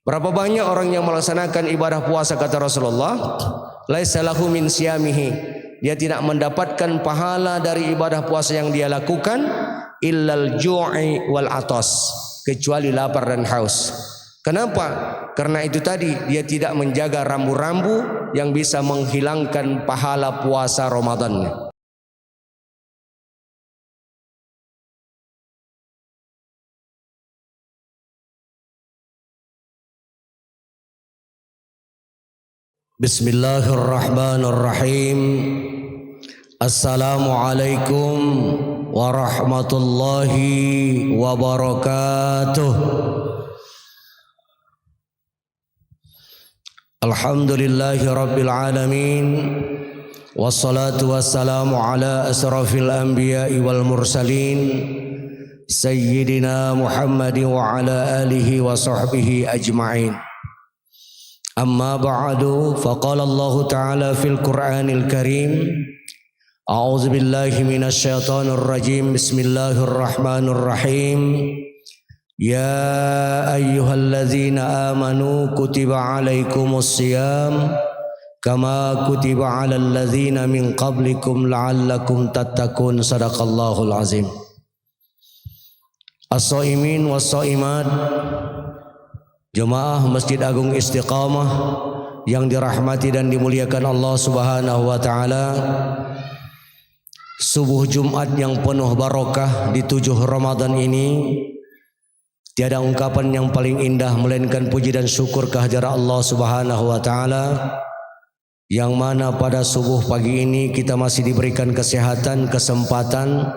Berapa banyak orang yang melaksanakan ibadah puasa kata Rasulullah, laisa lahu min siyamihi, dia tidak mendapatkan pahala dari ibadah puasa yang dia lakukan illal ju'i wal atas, kecuali lapar dan haus. Kenapa? Karena itu tadi dia tidak menjaga rambu-rambu yang bisa menghilangkan pahala puasa Ramadannya. Bismillahirrahmanirrahim. Assalamualaikum warahmatullahi wabarakatuh. Alhamdulillahi rabbil alamin, wassalatu wassalamu ala asrafil anbiya'i wal mursalin, sayyidina Muhammadin wa ala alihi wa sahbihi ajma'in. Amma ba'du, faqala Allah Ta'ala fil Qur'anil Karim, a'udzu billahi minasy syaithanir rajim, bismillahirrahmanirrahim. Ya ayyuhalladzina amanu kutiba alaikumus shiyam kama kutiba alal ladzina min qablikum la'allakum tattaqun. Sadaqallahul azim. As-shaimin was-shaimat, jemaah Masjid Agung Istiqamah yang dirahmati dan dimuliakan Allah Subhanahu wa taala. Subuh Jumat yang penuh barokah di 7 Ramadan ini, tiada ungkapan yang paling indah melainkan puji dan syukur kehadirat Allah Subhanahu wa taala, yang mana pada subuh pagi ini kita masih diberikan kesehatan, kesempatan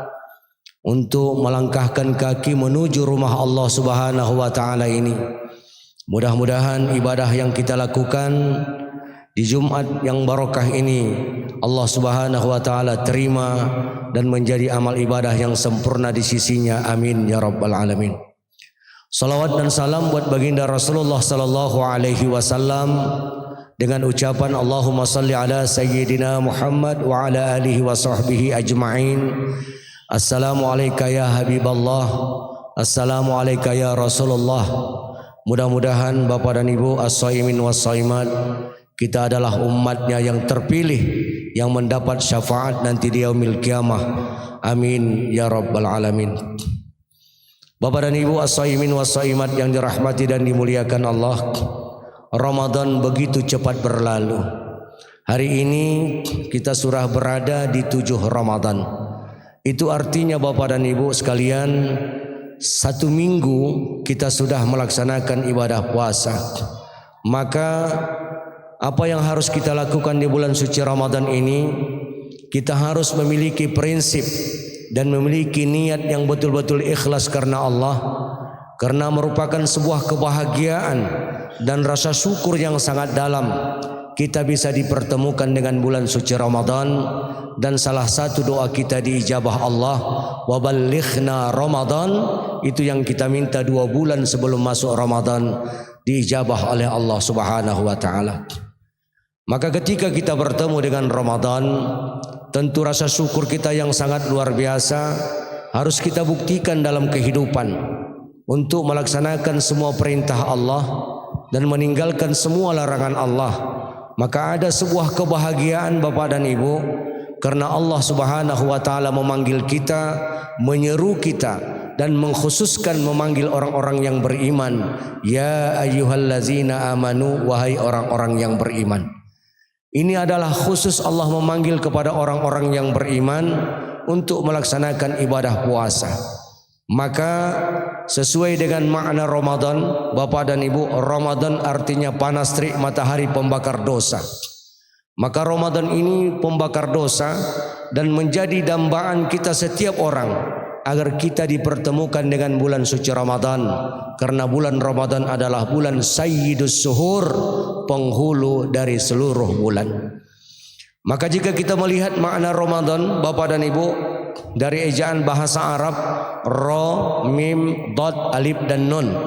untuk melangkahkan kaki menuju rumah Allah Subhanahu wa taala ini. Mudah-mudahan ibadah yang kita lakukan di Jumat yang barokah ini Allah Subhanahu wa taala terima dan menjadi amal ibadah yang sempurna di sisinya. Amin ya rabbal alamin. Salawat dan salam buat baginda Rasulullah sallallahu alaihi wasallam dengan ucapan Allahumma salli ala sayyidina Muhammad wa ala alihi wa sahbihi ajma'in. Assalamu alayka ya Habiballah, assalamu alayka ya Rasulullah. Mudah-mudahan Bapak dan Ibu as-shaimin was-shaimat, kita adalah umatnya yang terpilih yang mendapat syafaat nanti di yaumil qiyamah. Amin ya rabbal alamin. Bapak dan Ibu as-shaimin was-shaimat yang dirahmati dan dimuliakan Allah, Ramadan begitu cepat berlalu. Hari ini kita sudah berada di 7 Ramadan. Itu artinya Bapak dan Ibu sekalian, 1 minggu kita sudah melaksanakan ibadah puasa. Maka apa yang harus kita lakukan di bulan suci Ramadan ini, kita harus memiliki prinsip dan memiliki niat yang betul-betul ikhlas karena Allah, karena merupakan sebuah kebahagiaan dan rasa syukur yang sangat dalam kita bisa dipertemukan dengan bulan suci Ramadan. Dan salah satu doa kita diijabah Allah, wa ballighna Ramadan, itu yang kita minta 2 bulan sebelum masuk Ramadan diijabah oleh Allah Subhanahu wa taala. Maka ketika kita bertemu dengan Ramadan, tentu rasa syukur kita yang sangat luar biasa harus kita buktikan dalam kehidupan untuk melaksanakan semua perintah Allah dan meninggalkan semua larangan Allah. Maka ada sebuah kebahagiaan Bapak dan Ibu, karena Allah Subhanahu wa taala memanggil kita, menyeru kita dan mengkhususkan memanggil orang-orang yang beriman. Ya ayyuhallazina amanu, wahai orang-orang yang beriman. Ini adalah khusus Allah memanggil kepada orang-orang yang beriman untuk melaksanakan ibadah puasa. Maka sesuai dengan makna Ramadan, Bapak dan Ibu, Ramadan artinya panas terik matahari pembakar dosa. Maka Ramadan ini pembakar dosa dan menjadi dambaan kita setiap orang agar kita dipertemukan dengan bulan suci Ramadan. Karena bulan Ramadan adalah bulan Sayyidus Suhur, penghulu dari seluruh bulan. Maka jika kita melihat makna Ramadan Bapak dan Ibu, dari ejaan bahasa Arab Ra, Mim, Dad, Alif dan Nun,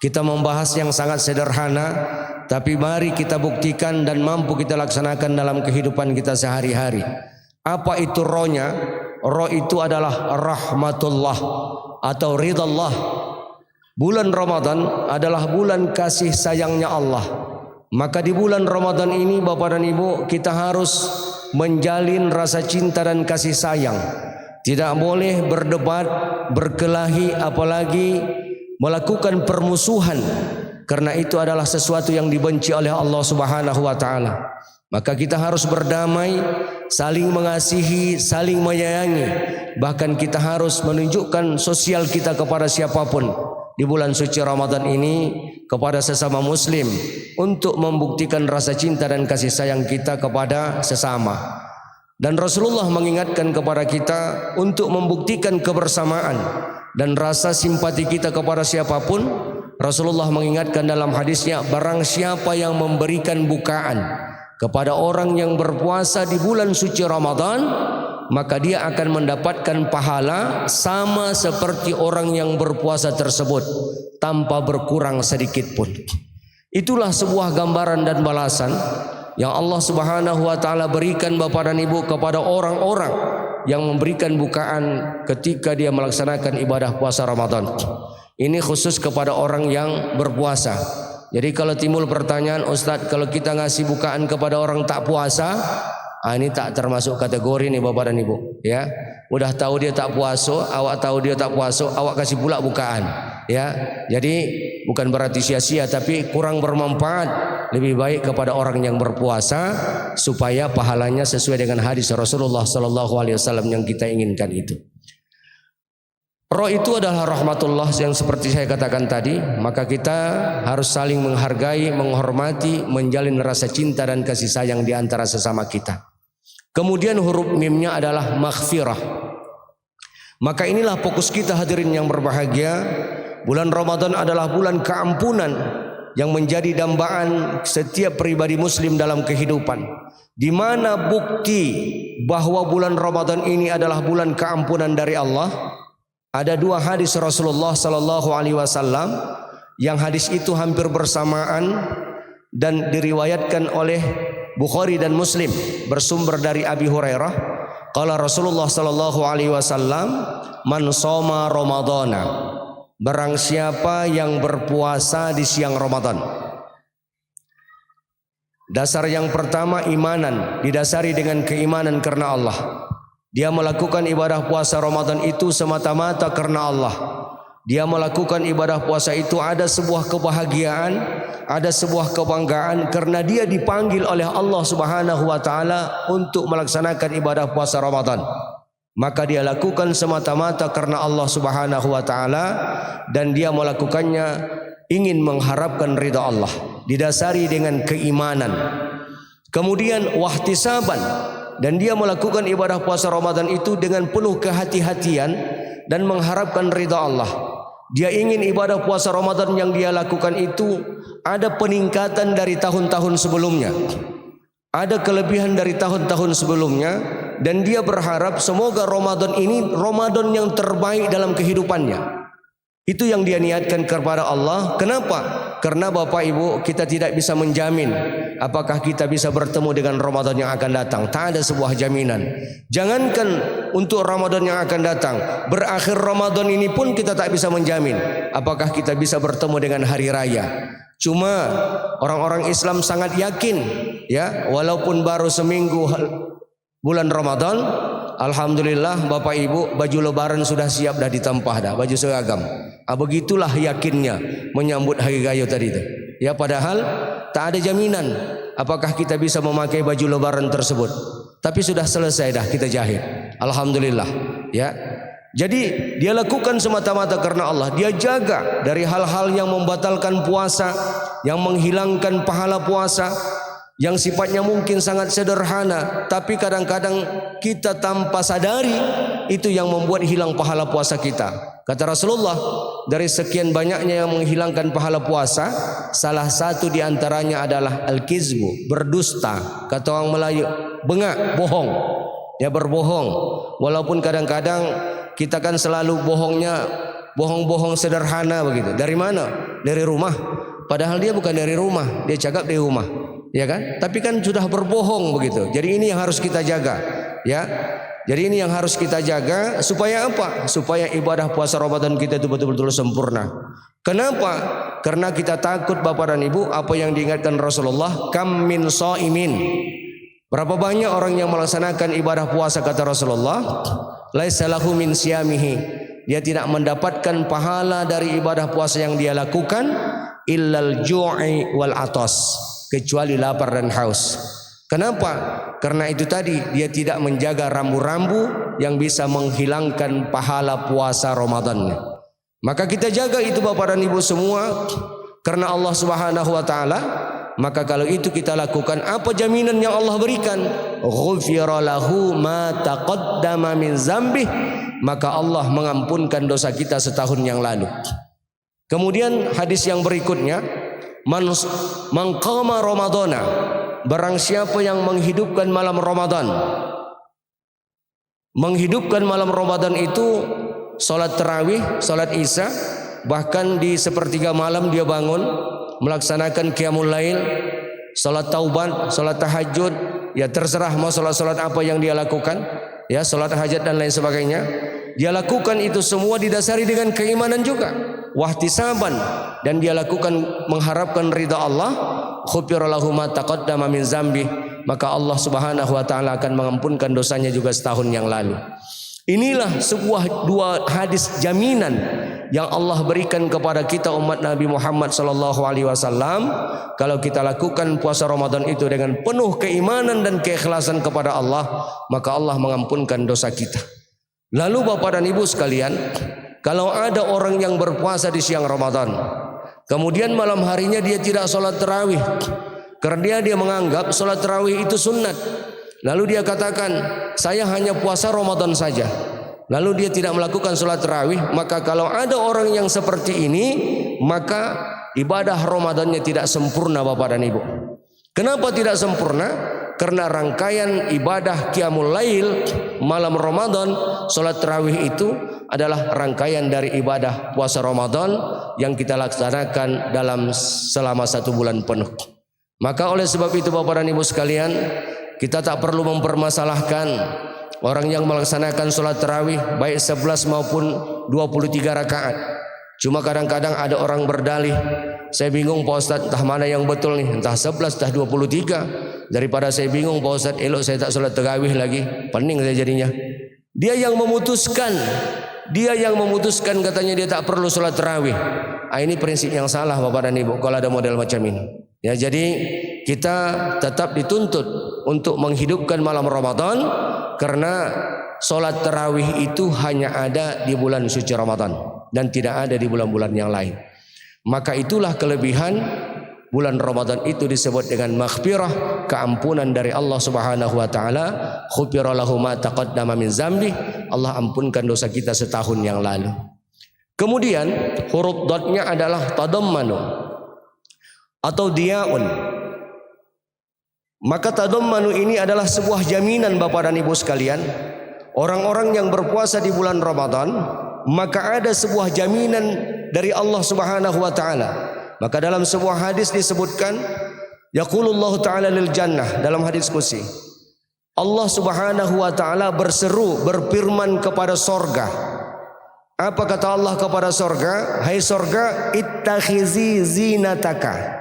kita membahas yang sangat sederhana, tapi mari kita buktikan dan mampu kita laksanakan dalam kehidupan kita sehari-hari. Apa itu Ra-nya? Ra itu adalah rahmatullah atau ridallah. Bulan Ramadan adalah bulan kasih sayangnya Allah. Maka di bulan Ramadan ini Bapak dan Ibu, kita harus menjalin rasa cinta dan kasih sayang. Tidak boleh berdebat, berkelahi, apalagi melakukan permusuhan, karena itu adalah sesuatu yang dibenci oleh Allah Subhanahu wa taala. Maka kita harus berdamai, saling mengasihi, saling menyayangi. Bahkan kita harus menunjukkan sosial kita kepada siapapun di bulan suci Ramadan ini, kepada sesama muslim, untuk membuktikan rasa cinta dan kasih sayang kita kepada sesama. Dan Rasulullah mengingatkan kepada kita untuk membuktikan kebersamaan dan rasa simpati kita kepada siapapun. Rasulullah mengingatkan dalam hadisnya, barang siapa yang memberikan bukaan kepada orang yang berpuasa di bulan suci Ramadan, maka dia akan mendapatkan pahala sama seperti orang yang berpuasa tersebut, tanpa berkurang sedikit pun. Itulah sebuah gambaran dan balasan yang Allah Subhanahu wa taala berikan Bapak dan Ibu kepada orang-orang yang memberikan bukaan ketika dia melaksanakan ibadah puasa Ramadan. Ini khusus kepada orang yang berpuasa. Jadi kalau timbul pertanyaan, Ustadz, kalau kita ngasih bukaan kepada orang tak puasa, ini tak termasuk kategori nih Bapak dan Ibu, ya. Udah tahu dia tak puasa, awak tahu dia tak puasa, awak kasih pula bukaan, ya. Jadi bukan berarti sia-sia, tapi kurang bermanfaat. Lebih baik kepada orang yang berpuasa supaya pahalanya sesuai dengan hadis Rasulullah sallallahu alaihi wasallam yang kita inginkan itu. Roh itu adalah rahmatullah yang seperti saya katakan tadi. Maka kita harus saling menghargai, menghormati, menjalin rasa cinta dan kasih sayang di antara sesama kita. Kemudian huruf mimnya adalah maghfirah. Maka inilah fokus kita hadirin yang berbahagia. Bulan Ramadan adalah bulan keampunan yang menjadi dambaan setiap pribadi muslim dalam kehidupan. Di mana bukti bahwa bulan Ramadan ini adalah bulan keampunan dari Allah? Ada dua hadis Rasulullah sallallahu alaihi wasallam yang hadis itu hampir bersamaan dan diriwayatkan oleh Bukhari dan Muslim, bersumber dari Abi Hurairah. Qala Rasulullah sallallahu alaihi wasallam, "Man shoma Ramadana." Barang siapa yang berpuasa di siang Ramadan. Dasar yang pertama imanan, didasari dengan keimanan karena Allah. Dia melakukan ibadah puasa Ramadan itu semata-mata karena Allah. Dia melakukan ibadah puasa itu ada sebuah kebahagiaan, ada sebuah kebanggaan karena dia dipanggil oleh Allah Subhanahu wa taala untuk melaksanakan ibadah puasa Ramadan. Maka dia lakukan semata-mata karena Allah Subhanahu wa taala, dan dia melakukannya ingin mengharapkan ridha Allah, didasari dengan keimanan. Kemudian wahtisaban, dan dia melakukan ibadah puasa Ramadan itu dengan penuh kehati-hatian dan mengharapkan ridha Allah. Dia ingin ibadah puasa Ramadan yang dia lakukan itu ada peningkatan dari tahun-tahun sebelumnya, ada kelebihan dari tahun-tahun sebelumnya, dan dia berharap semoga Ramadan ini Ramadan yang terbaik dalam kehidupannya. Itu yang dia niatkan kepada Allah. Kenapa? Karena Bapak Ibu, kita tidak bisa menjamin apakah kita bisa bertemu dengan Ramadan yang akan datang. Tak ada sebuah jaminan. Jangankan untuk Ramadan yang akan datang, berakhir Ramadan ini pun kita tak bisa menjamin apakah kita bisa bertemu dengan hari raya. Cuma orang-orang Islam sangat yakin, ya, walaupun baru seminggu bulan Ramadan, alhamdulillah Bapak Ibu, baju lebaran sudah siap, dah ditempah dah, baju seragam. Begitulah yakinnya menyambut hari raya tadi itu. Ya, padahal tak ada jaminan apakah kita bisa memakai baju lebaran tersebut. Tapi sudah selesai dah kita jahit. Alhamdulillah, ya. Jadi dia lakukan semata-mata karena Allah. Dia jaga dari hal-hal yang membatalkan puasa, yang menghilangkan pahala puasa, yang sifatnya mungkin sangat sederhana, tapi kadang-kadang kita tanpa sadari itu yang membuat hilang pahala puasa kita. Kata Rasulullah, dari sekian banyaknya yang menghilangkan pahala puasa, salah satu di antaranya adalah al-kizbu, berdusta. Kata orang Melayu, bengak, bohong. Ya, berbohong. Walaupun kadang-kadang kita kan selalu bohongnya bohong-bohong sederhana begitu. Dari mana? Dari rumah. Padahal dia bukan dari rumah, dia cakap dari rumah. Ya kan? Tapi kan sudah berbohong begitu. Jadi ini yang harus kita jaga, ya. Jadi ini yang harus kita jaga supaya apa? Supaya ibadah puasa Ramadan kita itu betul-betul sempurna. Kenapa? Karena kita takut Bapak dan Ibu apa yang diingatkan Rasulullah, kam min shaimin. Berapa banyak orang yang melaksanakan ibadah puasa kata Rasulullah, laisa lahu min siyamihi. Dia tidak mendapatkan pahala dari ibadah puasa yang dia lakukan illal ju'i wal atas, kecuali lapar dan haus. Kenapa? Karena itu tadi dia tidak menjaga rambu-rambu yang bisa menghilangkan pahala puasa Ramadannya. Maka kita jaga itu Bapak dan Ibu semua, karena Allah Subhanahu wa taala. Maka kalau itu kita lakukan, apa jaminan yang Allah berikan? Ghufira lahu ma taqaddama min zambih, maka Allah mengampunkan dosa kita setahun yang lalu. Kemudian hadis yang berikutnya, man qama ramadhana, barang siapa yang menghidupkan malam Ramadan. Menghidupkan malam Ramadan itu salat tarawih, salat isya, bahkan di sepertiga malam dia bangun melaksanakan qiyamul lail, salat taubat, salat tahajud, ya terserah mau salat apa yang dia lakukan, ya salat hajat dan lain sebagainya. Dia lakukan itu semua didasari dengan keimanan juga, wahtisaban, dan dia lakukan mengharapkan ridha Allah. Ghufira lahu ma taqaddama min zambi, maka Allah Subhanahu wa taala akan mengampunkan dosanya juga setahun yang lalu. Inilah sebuah dua hadis jaminan yang Allah berikan kepada kita umat Nabi Muhammad sallallahu alaihi wasallam. Kalau kita lakukan puasa Ramadan itu dengan penuh keimanan dan keikhlasan kepada Allah, maka Allah mengampunkan dosa kita. Lalu Bapak dan Ibu sekalian, kalau ada orang yang berpuasa di siang Ramadan, kemudian malam harinya dia tidak sholat tarawih, karena dia menganggap sholat tarawih itu sunnat. Lalu dia katakan, saya hanya puasa Ramadan saja. Lalu dia tidak melakukan sholat tarawih. Maka kalau ada orang yang seperti ini, maka ibadah Ramadannya tidak sempurna Bapak dan Ibu. Kenapa tidak sempurna? Karena rangkaian ibadah qiyamul lail malam Ramadan, sholat tarawih itu adalah rangkaian dari ibadah puasa Ramadan yang kita laksanakan dalam selama 1 bulan penuh. Maka oleh sebab itu Bapak dan Ibu sekalian, kita tak perlu mempermasalahkan orang yang melaksanakan sholat tarawih baik 11 maupun 23 rakaat. Cuma kadang-kadang ada orang berdalih, saya bingung Pak Ustadz, entah mana yang betul nih, entah 11 entah 23. Daripada saya bingung Pak Ustadz, elok saya tak sholat tarawih lagi, pening saya jadinya. Dia yang memutuskan katanya dia tak perlu sholat tarawih. Ini prinsip yang salah Bapak dan Ibu kalau ada model macam ini. Ya, jadi kita tetap dituntut untuk menghidupkan malam Ramadan, karena sholat tarawih itu hanya ada di bulan suci Ramadan dan tidak ada di bulan-bulan yang lain. Maka itulah kelebihan bulan Ramadan itu disebut dengan maghfirah, keampunan dari Allah Subhanahu wa taala. Ghufira lahu ma taqaddama min zambi, Allah ampunkan dosa kita setahun yang lalu. Kemudian huruf dotnya adalah tadammanu atau diaun. Maka tadammanu ini adalah sebuah jaminan Bapak dan Ibu sekalian. Orang-orang yang berpuasa di bulan Ramadan, maka ada sebuah jaminan dari Allah Subhanahu wa taala. Maka dalam sebuah hadis disebutkan, yaqulullahu taala lil jannah, dalam hadis qudsi, Allah Subhanahu wa taala berfirman kepada sorga. Apa kata Allah kepada sorga? Hai sorga, ittakhizi zinataka.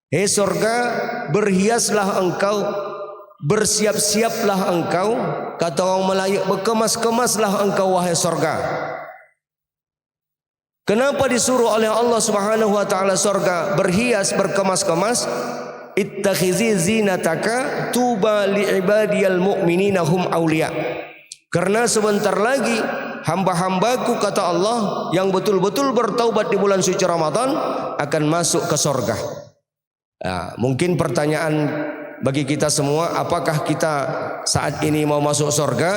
Hei sorga, berhiaslah engkau, bersiap-siaplah engkau. Kata orang Melayu, berkemas-kemaslah engkau wahai sorga. Kenapa disuruh oleh Allah Subhanahu wa taala sorga berhias, berkemas-kemas? Ittakhizi zinataka tuba li'ibadiyal mu'minina hum awliya. Karena sebentar lagi hamba-hambaku kata Allah yang betul-betul bertaubat di bulan suci Ramadan akan masuk ke sorga. Nah, mungkin pertanyaan bagi kita semua, apakah kita saat ini mau masuk surga?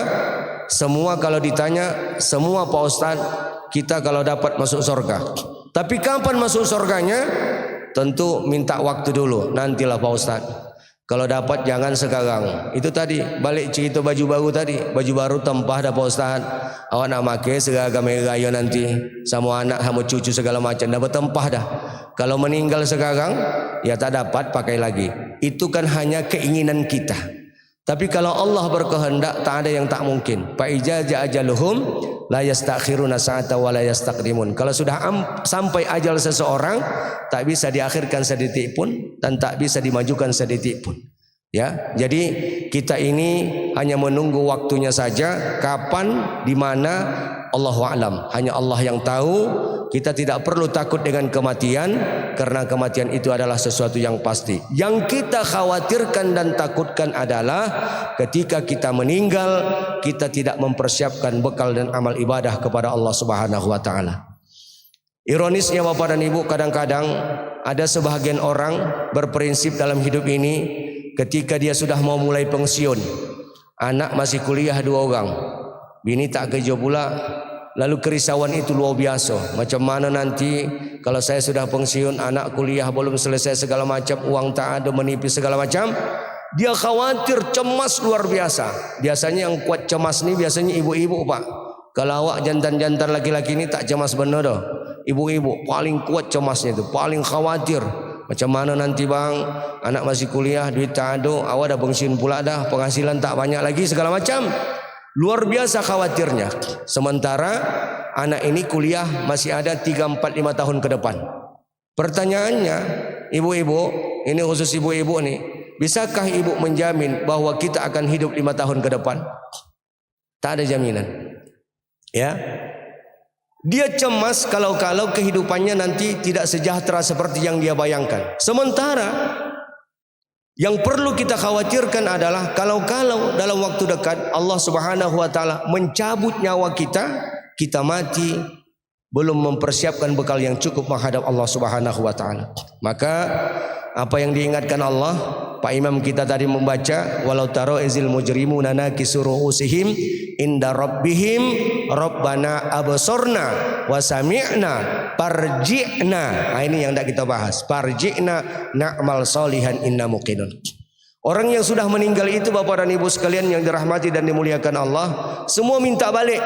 Semua kalau ditanya, semua Pak Ustadz, kita kalau dapat masuk surga. Tapi kapan masuk surganya? Tentu minta waktu dulu, nantilah Pak Ustadz. Kalau dapat jangan sekarang. Itu tadi balik cerita baju baru tadi, baju baru tempah dah Pak Ustadz. Awak nak pakai seragam merah nanti, sama anak sama cucu segala macam dah bertempah dah. Kalau meninggal sekarang, ya tak dapat pakai lagi. Itu kan hanya keinginan kita. Tapi kalau Allah berkehendak, tak ada yang tak mungkin. Fa iza ajaluhum la yastakhiruna sa'ata wa la yastaqdimun. Kalau sudah sampai ajal seseorang, tak bisa diakhirkan sedetik pun dan tak bisa dimajukan sedetik pun. Ya, jadi kita ini hanya menunggu waktunya saja, kapan, di mana, Allahu a'lam. Hanya Allah yang tahu. Kita tidak perlu takut dengan kematian, karena kematian itu adalah sesuatu yang pasti. Yang kita khawatirkan dan takutkan adalah ketika kita meninggal, kita tidak mempersiapkan bekal dan amal ibadah kepada Allah Subhanahu wa taala. Ironisnya Bapak dan Ibu, kadang-kadang ada sebahagian orang berprinsip dalam hidup ini, ketika dia sudah mau mulai pensiun, anak masih kuliah 2 orang, bini tak kerja pula, lalu kerisauan itu luar biasa. Macam mana nanti kalau saya sudah pensiun, anak kuliah belum selesai segala macam, uang tak ada, menipis segala macam. Dia khawatir, cemas luar biasa. Biasanya yang kuat cemas ni biasanya ibu-ibu, Pak. Kalau awak jantan-jantan laki-laki ni tak cemas benar dah. Ibu-ibu paling kuat cemasnya itu, paling khawatir. Macam mana nanti bang, anak masih kuliah, duit tak ada, awak dah pensiun pula dah, penghasilan tak banyak lagi, segala macam. Luar biasa khawatirnya. Sementara anak ini kuliah masih ada 3, 4, 5 tahun ke depan. Pertanyaannya, ibu-ibu, ini khusus ibu-ibu nih, bisakah ibu menjamin bahwa kita akan hidup 5 tahun ke depan? Tak ada jaminan. Ya, dia cemas kalau kehidupannya nanti tidak sejahtera seperti yang dia bayangkan. Sementara yang perlu kita khawatirkan adalah kalau dalam waktu dekat Allah Subhanahu wa taala mencabut nyawa kita, kita mati belum mempersiapkan bekal yang cukup menghadap Allah Subhanahu wa taala. Maka apa yang diingatkan Allah, Pak Imam kita tadi membaca, walau taro izil mujrimuna nakisu ru'usihim inda rabbihim rabbana absorna wa sami'na farji'na. Nah, ini yang tidak kita bahas. Farji'na na'mal solihan inna muqinun. Orang yang sudah meninggal itu, Bapak dan Ibu sekalian yang dirahmati dan dimuliakan Allah, semua minta balik.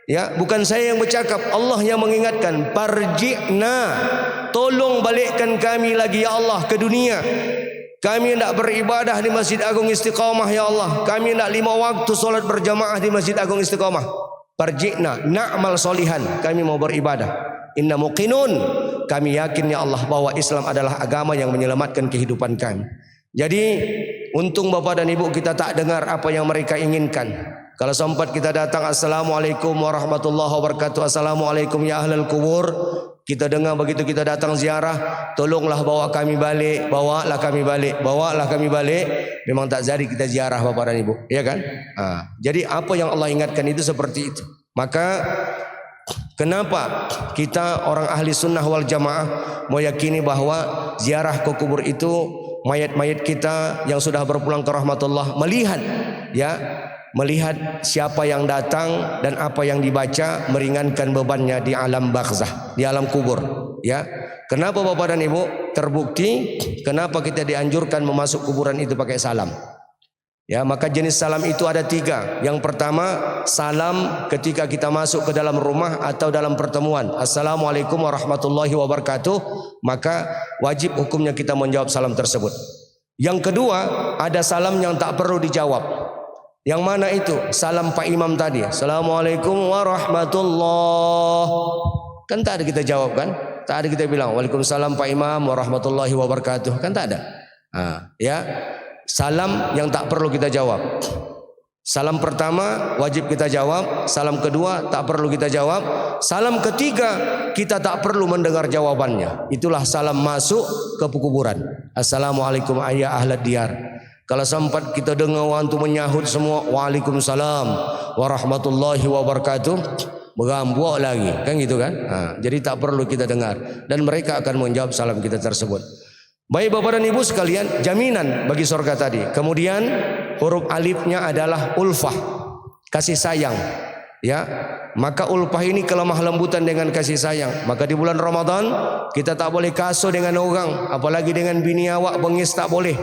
Ya, bukan saya yang bercakap, Allah yang mengingatkan, farji'na, tolong balikkan kami lagi ya Allah ke dunia. Kami hendak beribadah di Masjid Agung Istiqamah ya Allah. Kami hendak 5 waktu solat berjamaah di Masjid Agung Istiqamah. Farji'na na'mal solihan, kami mau beribadah. Inna muqinun, kami yakin ya Allah bahwa Islam adalah agama yang menyelamatkan kehidupan kami. Jadi untung Bapak dan Ibu kita tak dengar apa yang mereka inginkan. Kalau sempat kita datang, assalamualaikum warahmatullahi wabarakatuh, assalamualaikum ya ahlal kubur, kita dengar begitu kita datang ziarah, tolonglah bawa kami balik, bawalah kami balik, bawalah kami balik. Memang tak jadi kita ziarah Bapak dan Ibu, ya kan? Jadi apa yang Allah ingatkan itu seperti itu. Maka kenapa kita orang ahli sunnah wal jamaah meyakini bahwa ziarah ke kubur itu, mayat-mayat kita yang sudah berpulang ke rahmatullah, melihat siapa yang datang dan apa yang dibaca, meringankan bebannya di alam barzah, di alam kubur. Ya, kenapa Bapak dan Ibu? Terbukti kenapa kita dianjurkan memasuk kuburan itu pakai salam. Ya, maka jenis salam itu ada 3. Yang pertama, salam ketika kita masuk ke dalam rumah atau dalam pertemuan, assalamualaikum warahmatullahi wabarakatuh, maka wajib hukumnya kita menjawab salam tersebut. Yang kedua, ada salam yang tak perlu dijawab. Yang mana itu? Salam Pak Imam tadi, assalamualaikum warahmatullahi, kan tak ada kita jawab kan? Tak ada kita bilang waalaikumsalam Pak Imam warahmatullahi wabarakatuh, kan tak ada. Ya, salam yang tak perlu kita jawab. Salam pertama wajib kita jawab, salam kedua tak perlu kita jawab, salam ketiga kita tak perlu mendengar jawabannya. Itulah salam masuk ke kuburan. Assalamualaikum ayya ahlad diyar. Kalau sempat kita dengar orang tu menyahut semua, waalaikumsalam warahmatullahi wabarakatuh, berambuk lagi, kan gitu kan? Jadi tak perlu kita dengar, dan mereka akan menjawab salam kita tersebut. Baik Bapak dan Ibu sekalian, jaminan bagi surga tadi. Kemudian huruf alifnya adalah ulfah, kasih sayang. Ya, maka ulfah ini kelemah lembutan dengan kasih sayang. Maka di bulan Ramadan kita tak boleh kasar dengan orang, apalagi dengan bini awak, bengis tak boleh.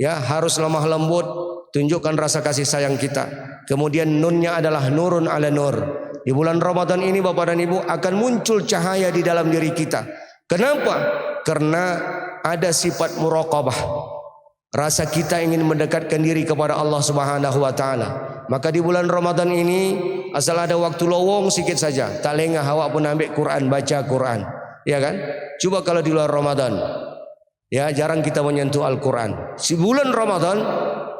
Ya, harus lemah lembut, tunjukkan rasa kasih sayang kita. Kemudian nunnya adalah nurun ala nur. Di bulan Ramadan ini Bapak dan Ibu akan muncul cahaya di dalam diri kita. Kenapa? Karena ada sifat muraqabah. rasa kita ingin mendekatkan diri kepada Allah Subhanahu wa taala. Maka di bulan Ramadan ini asal ada waktu lowong sikit saja, tak lengah awak pun ambil Quran, baca Quran. Ya kan? Coba kalau di luar Ramadan, ya jarang kita menyentuh Al-Quran. Si bulan Ramadan,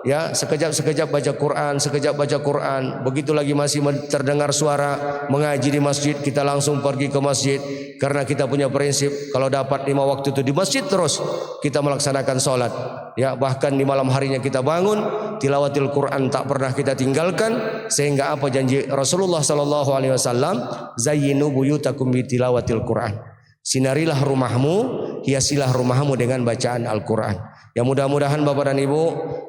ya sekejap baca Quran, sekejap baca Quran. Begitu lagi masih terdengar suara mengaji di masjid, kita langsung pergi ke masjid. Karena kita punya prinsip, kalau dapat 5 waktu itu di masjid terus kita melaksanakan solat. Ya, bahkan di malam harinya kita bangun, tilawatil Quran tak pernah kita tinggalkan. Sehingga apa janji Rasulullah sallallahu alaihi wasallam, zayyinu buyutakum bi tilawatil Quran. Sinarilah rumahmu, hiasilah rumahmu dengan bacaan Al-Quran. Ya mudah-mudahan Bapak dan Ibu,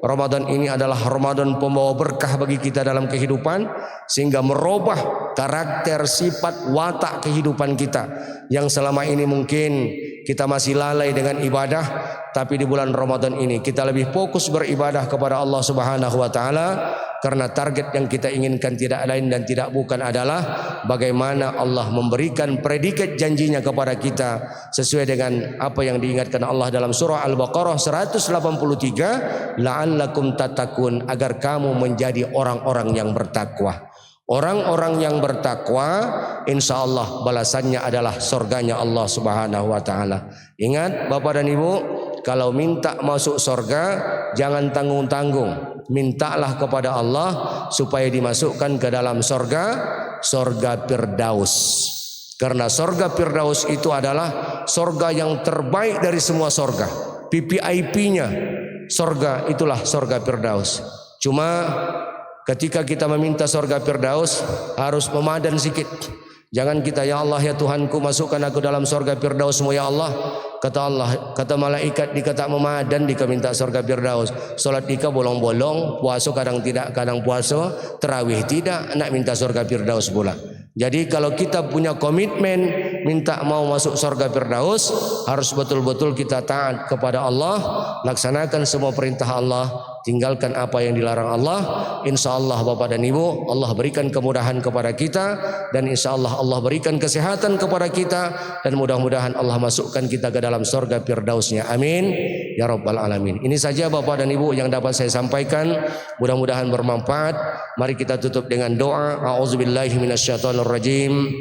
Ramadan ini adalah Ramadan pembawa berkah bagi kita dalam kehidupan, sehingga merubah karakter, sifat, watak kehidupan kita yang selama ini mungkin kita masih lalai dengan ibadah. Tapi di bulan Ramadan ini kita lebih fokus beribadah kepada Allah Subhanahu wa taala, karena target yang kita inginkan tidak lain dan tidak bukan adalah bagaimana Allah memberikan predikat janjinya kepada kita sesuai dengan apa yang diingatkan Allah dalam surah Al-Baqarah 183, la'allakum tattaqun, agar kamu menjadi orang-orang yang bertakwa. Orang-orang yang bertakwa, insya Allah balasannya adalah surganya Allah Subhanahu wa taala. Ingat Bapak dan Ibu, kalau minta masuk surga jangan tanggung-tanggung. Mintalah kepada Allah supaya dimasukkan ke dalam surga Firdaus. Karena surga Firdaus itu adalah surga yang terbaik dari semua surga. PPIP-nya surga itulah surga Firdaus. Cuma ketika kita meminta surga Firdaus harus memadan sikit. Jangan kita, ya Allah ya Tuhanku, masukkan aku dalam surga Firdaus-Mu ya Allah. Kata Allah, kata malaikat, dika tak memadan, dika minta surga Firdaus. Solat dika bolong-bolong, puasa kadang tidak, kadang puasa, terawih tidak, nak minta surga Firdaus pula. Jadi kalau kita punya komitmen minta mau masuk surga Firdaus, harus betul-betul kita taat kepada Allah, laksanakan semua perintah Allah, tinggalkan apa yang dilarang Allah. Insya Allah Bapak dan Ibu, Allah berikan kemudahan kepada kita, dan insya Allah Allah berikan kesehatan kepada kita, dan mudah-mudahan Allah masukkan kita ke dalam surga Firdausnya. Amin ya Rabbal Alamin. Ini saja Bapak dan Ibu yang dapat saya sampaikan, mudah-mudahan bermanfaat. Mari kita tutup dengan doa. A'udzubillahi minasyaitonirrajim.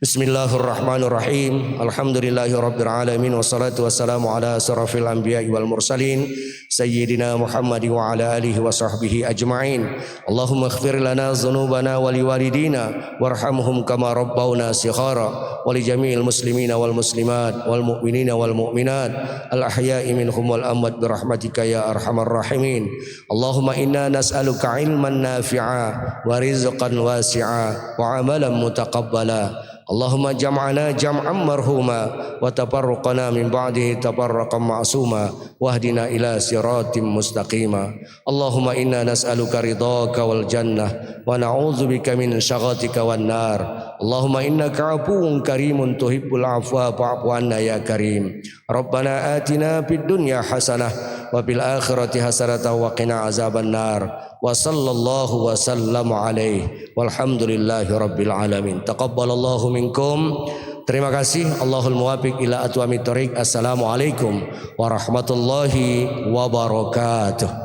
Bismillahirrahmanirrahim. Alhamdulillahirabbil alamin, wassalatu wassalamu ala asrafil anbiya'i wal mursalin sayyidina Muhammad wa ala alihi wa sahbihi ajma'in. Allahumma ighfir lana dhunubana wa liwalidina warhamhum kama rabbawna shighara, wa li jami'il muslimina wal muslimat wal mu'minina wal mu'minat al ahya'i minhum wal amwat bi rahmatika ya arhamar rahimin. Allahumma inna nas'aluka ilman nafi'a wa rizqan wasi'a wa amalan mutaqabbala. Allahumma jam'ana jam'an marhuma wa tafarraqana min ba'dihi tafarraqan ma'suma wahdina ila siratim mustaqima. Allahumma inna nas'aluka ridhaka wal jannah wa na'udzubika min syaghatika wan nar. Allahumma innaka 'afuwun karimun tuhibbul 'afwa fa'fu 'anna ya karim. Rabbana atina fid dunya hasanah wa fil akhirati hasanah wa qina azaban nar. Wa sallallahu wa sallam alaihi walhamdulillahi rabbil alamin. Taqabbalallahu minkum. Terima kasih. Allahul muwafiq ila atwamit thoriq. Assalamualaikum warahmatullahi wabarakatuh.